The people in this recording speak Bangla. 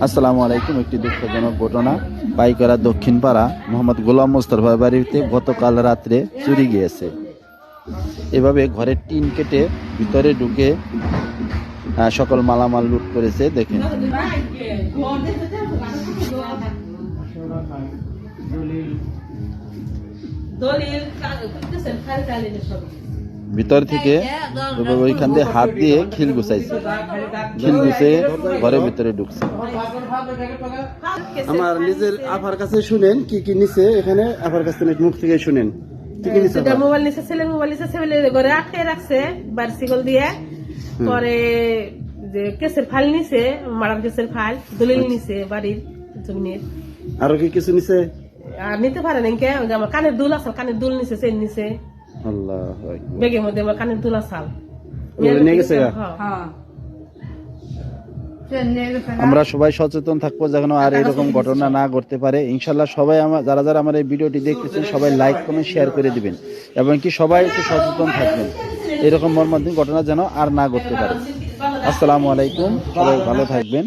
আসসালামু আলাইকুম। একটি দুঃখজনক ঘটনা, পাইকারা দক্ষিণ পাড়া মোহাম্মদ গোলাম মোস্তফার বাড়িতে গতকাল রাত্রে চুরি গিয়েছে। এভাবে ঘরের টিন কেটে ভিতরে ঢুকে সকল মালামাল লুট করেছে। দেখেন, ভিতর থেকে ওইখান দিয়ে হাত দিয়ে খিল গুছাইছে, খিল গুছে ঘরের ভিতরে ঢুকছে। আমার নিজের আপার কাছে শুনেন কি কি নিছে, এখানে আপার কাছে মুখ থেকে শুনেন কি কি নিছে। মোবাইল নিছে, ছেলে মোবাইল নিছে, ছেলের ঘরে আটকে রাখছে বাইসিকল দিয়ে। পরে যে কেসের ফাইল নিছে, মারার কেসের ফাইল, দলিল নিছে বাড়ির জমিনের। আরো কি কিছু নিছে? আর নিতে পারে নাকি আমার কানের দুল আছে, কানের দুল নিছে, চেন নিছে। আল্লাহু আকবার। ব্যাগের মধ্যে আমার কানের দুল আছে। নিয়ে গেছে। আমরা সবাই সচেতন থাকবো যেন আর এরকম ঘটনা না ঘটতে পারে। ইনশাল্লাহ সবাই যারা যারা আমার এই ভিডিওটি দেখতেছেন সবাই লাইক কমেন্ট শেয়ার করে দিবেন, এবং কি সবাই একটু সচেতন থাকবেন এরকম মর্মান্তিক ঘটনা যেন আর না ঘটতে পারে। আসসালামু আলাইকুম, সবাই ভালো থাকবেন।